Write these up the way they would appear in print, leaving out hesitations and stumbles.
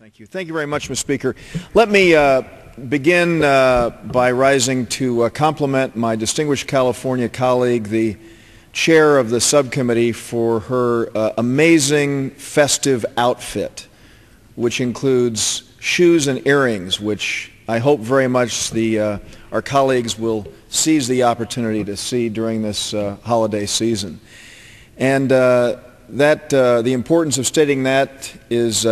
Thank you. Thank you very much, Mr. Speaker. Let me begin by rising to compliment my distinguished California colleague, the chair of the subcommittee, for her amazing festive outfit, which includes shoes and earrings, which I hope very much our colleagues will seize the opportunity to see during this holiday season. And the importance of stating that is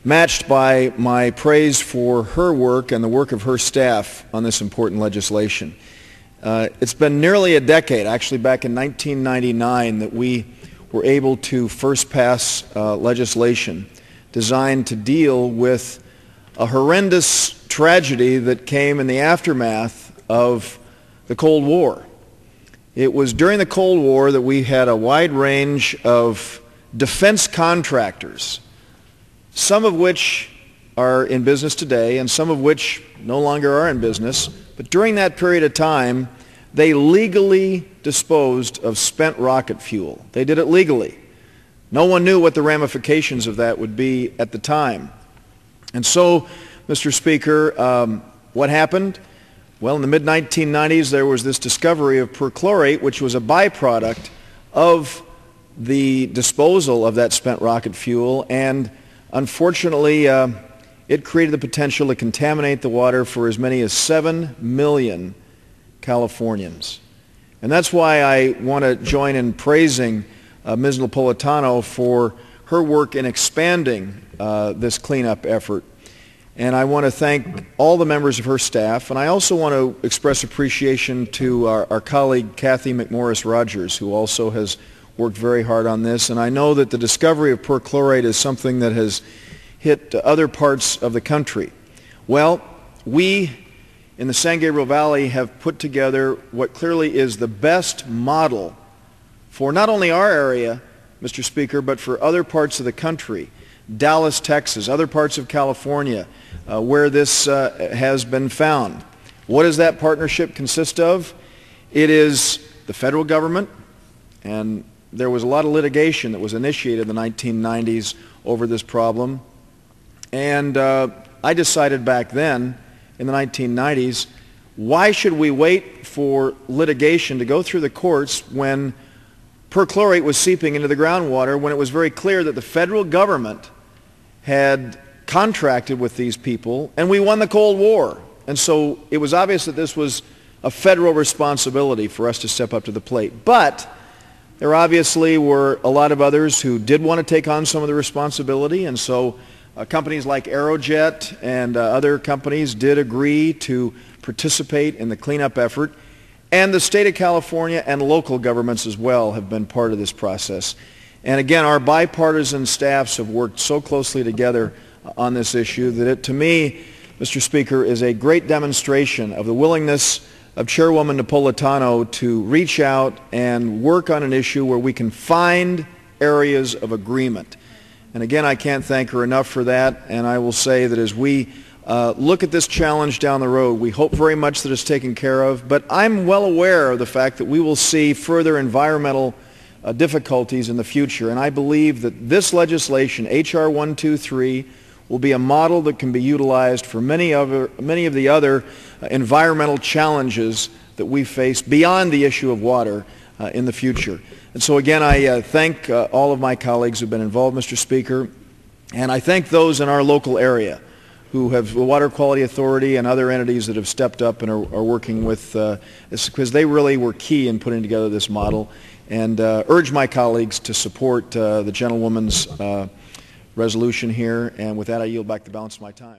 matched by my praise for her work and the work of her staff on this important legislation. It's been nearly a decade, actually back in 1999, that we were able to first pass legislation designed to deal with a horrendous tragedy that came in the aftermath of the Cold War. It was during the Cold War that we had a wide range of defense contractors, some of which are in business today and some of which no longer are in business. But during that period of time, they legally disposed of spent rocket fuel. They did it legally. No one knew what the ramifications of that would be at the time. And so, Mr. Speaker, what happened? Well, in the mid-1990s, there was this discovery of perchlorate, which was a byproduct of the disposal of that spent rocket fuel, and unfortunately, it created the potential to contaminate the water for as many as 7 million Californians. And that's why I want to join in praising Ms. Napolitano for her work in expanding this cleanup effort. And I want to thank all the members of her staff, and I also want to express appreciation to our colleague Kathy McMorris-Rogers, who also has worked very hard on this. And I know that the discovery of perchlorate is something that has hit other parts of the country. Well, we in the San Gabriel Valley have put together what clearly is the best model for not only our area, Mr. Speaker, but for other parts of the country. Dallas, Texas, other parts of California, where this has been found. What does that partnership consist of? It is the federal government, and there was a lot of litigation that was initiated in the 1990s over this problem. And I decided back then, in the 1990s, why should we wait for litigation to go through the courts when perchlorate was seeping into the groundwater, when it was very clear that the federal government had contracted with these people, and we won the Cold War. And so it was obvious that this was a federal responsibility for us to step up to the plate. But there obviously were a lot of others who did want to take on some of the responsibility, and so companies like Aerojet and other companies did agree to participate in the cleanup effort. And the state of California and local governments as well have been part of this process. And again, our bipartisan staffs have worked so closely together on this issue that it, to me, Mr. Speaker, is a great demonstration of the willingness of Chairwoman Napolitano to reach out and work on an issue where we can find areas of agreement. And again, I can't thank her enough for that, and I will say that as we look at this challenge down the road, we hope very much that it's taken care of, but I'm well aware of the fact that we will see further environmental difficulties in the future, and I believe that this legislation, H.R. 123, will be a model that can be utilized for many of the other environmental challenges that we face beyond the issue of water in the future. And so again, I thank all of my colleagues who have been involved, Mr. Speaker, and I thank those in our local area who have the Water Quality Authority and other entities that have stepped up and are working with this, because they really were key in putting together this model, and urge my colleagues to support the gentlewoman's resolution here. And with that, I yield back the balance of my time.